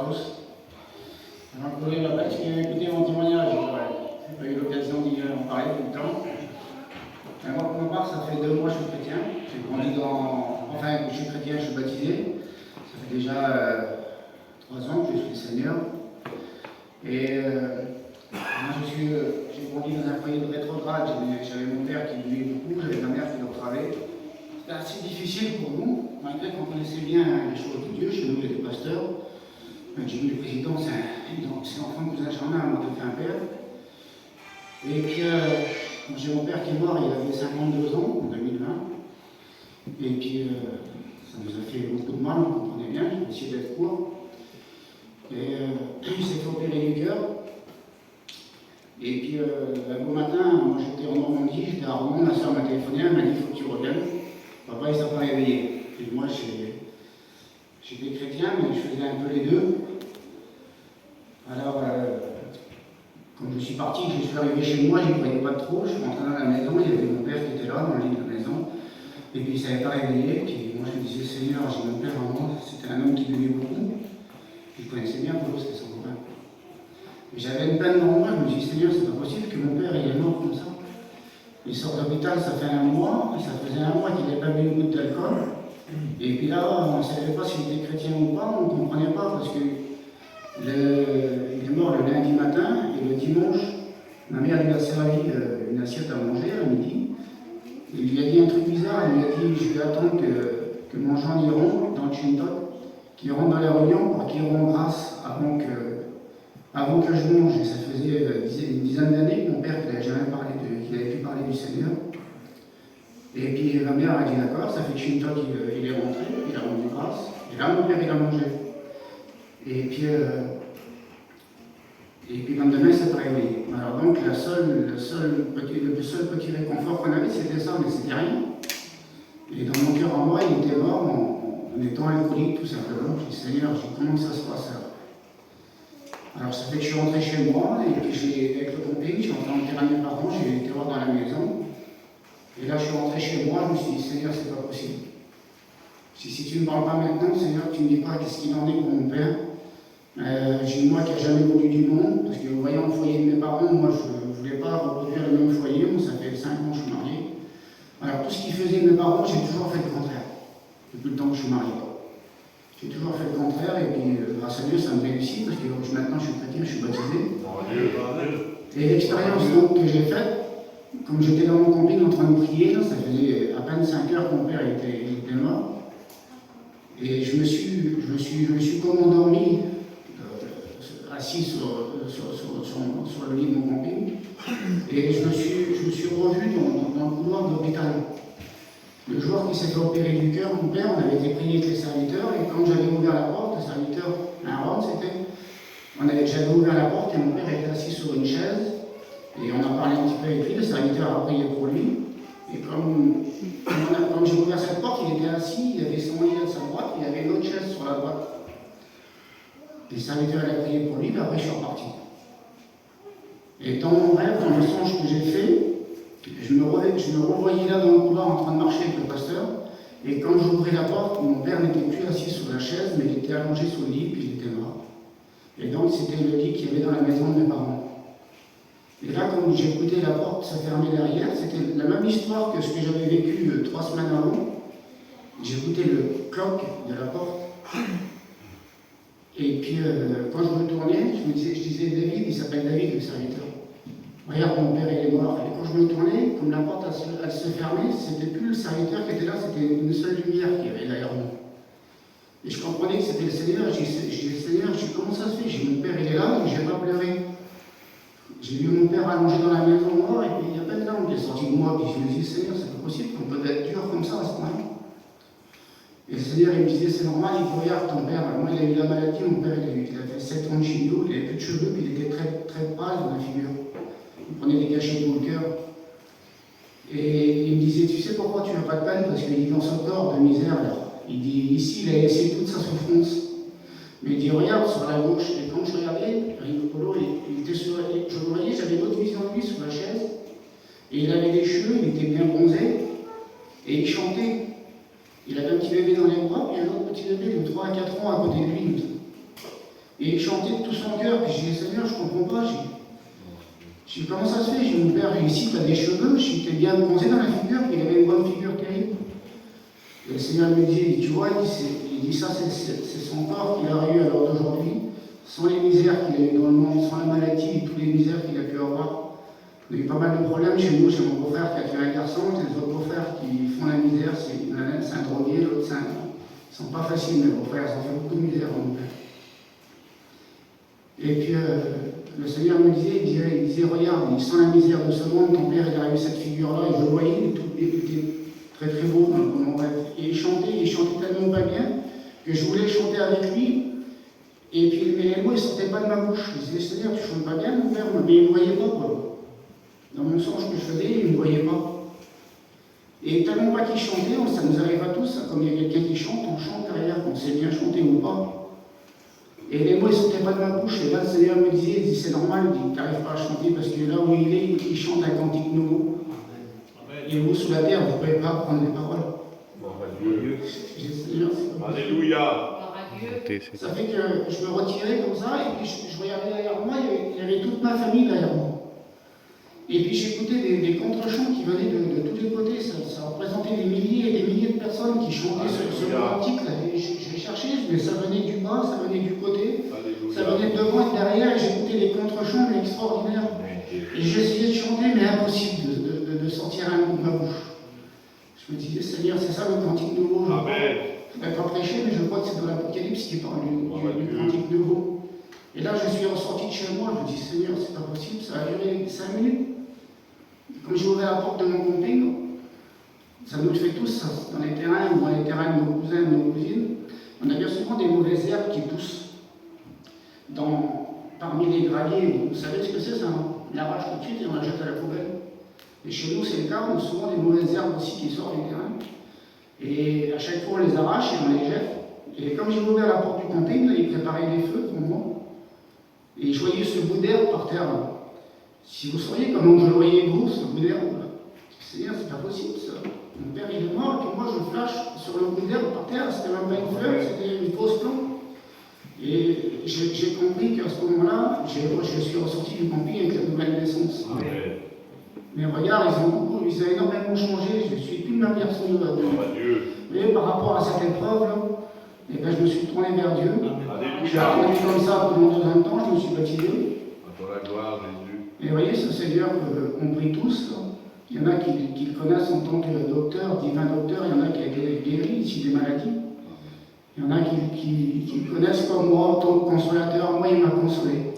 à tous. Alors, je voulais m'appeler parce qu'il a écouté mon témoignage. Je n'ai pas eu l'occasion d'y en parler tout le temps. Moi, pour ma part, ça fait 2 mois que je suis chrétien. J'ai grandi dans. Enfin, je suis chrétien, je suis baptisé. Ça fait déjà 3 ans que je suis le Seigneur. Et moi, j'ai grandi dans un foyer de rétrograde. J'avais mon père qui buvait beaucoup, j'avais ma mère qui le travaillait. C'était assez difficile pour nous, malgré qu'on connaissait bien les choses de Dieu. Chez nous, il y a des pasteurs. Jimmy le président, c'est l'enfant de cousin Germain, moi qui fait un père. Et puis, j'ai mon père qui est mort, il avait 52 ans, en 2020. Et puis, ça nous a fait beaucoup de mal, on comprenait bien, j'ai essayé d'être court. Et il s'est fait opérer du cœur. Et puis, un beau matin, moi j'étais en Normandie, j'étais à Rouen, ma soeur m'a téléphoné, elle m'a dit il faut que tu reviennes. Papa, il s'est pas réveillé. Et moi, j'étais chrétien, mais je faisais un peu les deux. Alors, quand je suis parti, je suis arrivé chez moi, je ne croyais pas trop. Je suis rentré dans la maison, il y avait mon père qui était là, dans le lit de la maison. Et puis, il ne s'avait pas réveillé. Puis, moi, je me disais, Seigneur, j'ai mon père en moi. C'était un homme qui buvait beaucoup. Je connaissais bien Paulo, c'était son copain. J'avais une peine dans moi, je me dis, Seigneur, c'est pas possible que mon père il est mort comme ça. Il sort d'hôpital, ça fait 1 mois, et ça faisait 1 mois qu'il n'avait pas bu une goutte d'alcool. Et puis là, on ne savait pas s'il était chrétien ou pas, on ne comprenait pas, parce que il est mort le lundi matin, et le dimanche, ma mère lui a servi une assiette à manger à midi. Il lui a dit un truc bizarre, il lui a dit, je vais attendre que mon Jean y rentre dans le chintok, qu'il rentre dans la réunion pour qu'il rende grâce avant que je mange. Et ça faisait une dizaine d'années que mon père, qu'il n'avait jamais qu'il avait pu parler du Seigneur. Et puis ma mère a dit d'accord, ça fait que Shintok il est rentré, il a rendu grâce. Et là, mon père, il a mangé. Et puis le lendemain, ça s'est réveillé. Alors donc, le seul petit réconfort qu'on avait, c'était ça, mais c'était rien. Et dans mon cœur en moi, il était mort en étant alcoolique, tout simplement. Je dis, Seigneur, comment ça se passe là? Alors ça fait que je suis rentré chez moi, et puis avec le camping, je suis rentré en terrain de mes parents, j'ai été voir dans la maison. Et là, je suis rentré chez moi, je me suis dit, Seigneur, c'est pas possible. Si tu ne me parles pas maintenant, Seigneur, tu ne me dis pas qu'est-ce qu'il en est pour mon père. J'ai moi qui n'ai jamais connu du monde, parce que voyant le foyer de mes parents, moi je ne voulais pas reproduire le même foyer, moi, ça fait 5 ans que je suis marié. Alors tout ce qu'ils faisaient mes parents, j'ai toujours fait le contraire, depuis le temps que je suis marié. J'ai toujours fait le contraire, et puis grâce à Dieu, ça me réussit, parce que maintenant je suis chrétien, je suis baptisé. Et l'expérience donc, que j'ai faite, comme j'étais dans mon camping en train de prier, là, ça faisait à peine 5 heures que mon père était mort. Et je me suis comme endormi, assis sur le lit de mon camping. Et je me suis revu dans le couloir de l'hôpital. Le jour qui s'est fait opérer du cœur, mon père, on avait été prié avec les serviteurs. Et quand j'avais ouvert la porte, le serviteur, un Rome c'était, j'avais ouvert la porte et mon père était assis sur une chaise. Et on a parlé un petit peu avec lui, le serviteur a prié pour lui. Et quand j'ai ouvert cette porte, il était assis, il avait son lit à sa droite, il y avait une autre chaise sur la droite. Et le serviteur a prié pour lui, puis après je suis reparti. Et dans mon rêve, dans le songe que j'ai fait, je me revoyais là dans le couloir en train de marcher avec le pasteur. Et quand j'ouvrais la porte, mon père n'était plus assis sur la chaise, mais il était allongé sur le lit, puis il était mort. Et donc c'était le lit qu'il y avait dans la maison de mes parents. Et là, quand j'écoutais la porte se fermer derrière, c'était la même histoire que ce que j'avais vécu 3 semaines avant. J'écoutais le cloc de la porte. Et puis, quand je me tournais, je disais David, il s'appelle David, le serviteur. Regarde, mon père, il est mort. Et quand je me tournais, comme la porte, elle se fermait, c'était plus le serviteur qui était là, c'était une seule lumière qu'il y avait derrière moi. Et je comprenais que c'était le Seigneur. Je disais, Seigneur, comment ça se fait? Mon père, il est là, et je n'ai pas pleuré. J'ai vu mon père allongé dans la maison mort, et puis il y a pas de larmes qui est sorti de moi, puis je me disais, Seigneur, c'est pas possible qu'on peut être dur comme ça à ce point-là. Et le Seigneur, il me disait, c'est normal, il faut regarder ton père. Moi, il a eu la maladie, mon père, il a fait 7 ans de chimio, il n'avait plus de cheveux, puis il était très, très pâle dans la figure. Il prenait des cachets dans le cœur. Et il me disait, tu sais pourquoi tu n'as pas de peine? Parce qu'il est dans son corps de misère, là. Il dit, ici, il a laissé toute sa souffrance. Mais il dit, regarde sur la gauche. Et quand je regardais, Polo, il était sur je le voyais, j'avais d'autres visions de lui sur la chaise. Et il avait des cheveux, il était bien bronzé. Et il chantait. Il avait un petit bébé dans les bras, et un autre petit bébé de 3 à 4 ans à côté de lui. Et il chantait de tout son cœur. Puis j'ai dit, Seigneur, je ne comprends pas. J'ai dit, comment ça se fait? J'ai dit, mon père, ici, tu as des cheveux. J'ai dit, t'es bien bronzé dans la figure. Il avait une bonne figure terrible. Et le Seigneur me dit, tu vois, il dit ça, c'est son corps qu'il a eu à l'heure d'aujourd'hui, sans les misères qu'il a eu dans le monde, sans la maladie et toutes les misères qu'il a pu avoir. On a eu pas mal de problèmes chez nous. J'ai mon beau-frère qui a fait un garçon, j'ai des autres beaux-frères qui font la misère. L'un c'est un drogué, l'autre c'est un... Ils ne sont pas faciles, mes beaux-frères, ils ont fait beaucoup de misère en nous. Et puis le Seigneur me disait, il disait, regarde, sans la misère de ce monde, ton père il a eu cette figure-là, et je le voyais, il était très très beau dans mon rêve. Et il chantait tellement pas bien que je voulais chanter avec lui. Et puis mais les mots ne sortaient pas de ma bouche. Je disais, Seigneur, tu chantes pas bien, mon père, mais il ne me voyait pas, quoi. Dans mon songe que je faisais, il ne me voyait pas. Et tellement pas qu'il chantait, ça nous arrive à tous, comme il y a quelqu'un qui chante, on chante derrière, qu'on sait bien chanter ou pas. Et les mots ne sortaient pas de ma bouche, et là le Seigneur me disait, il dit, c'est normal, il dit, tu n'arrives pas à chanter parce que là où il est, il chante un cantique nouveau. Et vous, sous la terre, vous ne pouvez pas apprendre les paroles. Alléluia. Ça fait que je me retirais comme ça, et puis je regardais derrière moi, il y avait toute ma famille derrière moi. Et puis j'écoutais des contre-chants qui venaient de tous les côtés, ça représentait des milliers et des milliers de personnes qui chantaient ce cantique-là. Et j'ai cherché, mais ça venait du bas, ça venait du côté, ça venait de devant et de derrière, et j'écoutais des contre-chants, mais extraordinaires. Et j'essayais de chanter, mais impossible de sortir un mot de ma bouche. Je me disais, Seigneur, c'est ça le cantique nouveau. Je ne vais pas prêcher, mais je crois que c'est dans l'Apocalypse qui parle du cantique nouveau. Et là, je suis ressorti de chez moi, je me dis, Seigneur, c'est pas possible, ça a duré 5 minutes. Quand j'ai ouvert la porte de mon camping, ça nous le fait tous, ça, dans les terrains ou dans les terrains de nos cousins et de nos cousines, on a bien souvent des mauvaises herbes qui poussent parmi les graviers. Vous savez ce que c'est ça, non? On l'arrache tout de suite et on la jette à la poubelle. Et chez nous, c'est le cas, on a souvent des mauvaises herbes aussi qui sortent des terrains. Et à chaque fois, on les arrache et on les jette. Et comme j'ai ouvert la porte du camping, là, ils préparaient des feux pour moi. Et je voyais ce bout d'herbe par terre. Là. Si vous sauriez comment je le voyais gros, ce bout d'herbe, c'est pas possible ça. Mon père il est mort, et puis moi je flash sur le bout d'herbe par terre, c'était même pas une fleur, c'était une fausse plante. Et j'ai compris qu'à ce moment-là, je suis ressorti du camping avec la nouvelle naissance. Mes regards, ils ont énormément changé, je ne suis plus le même garçon de la vie. Mais par rapport à cette épreuve-là, eh ben, je me suis tourné vers Dieu. J'ai attendu comme ça pendant 2 ans de temps, je me suis baptisé. Et vous voyez, ce Seigneur qu'on prie tous, là. Il y en a qui le connaissent en tant que docteur, divin docteur, il y en a qui ont été guéris ici des maladies. Il y en a qui le connaissent comme moi en tant que consolateur, moi il m'a consolé.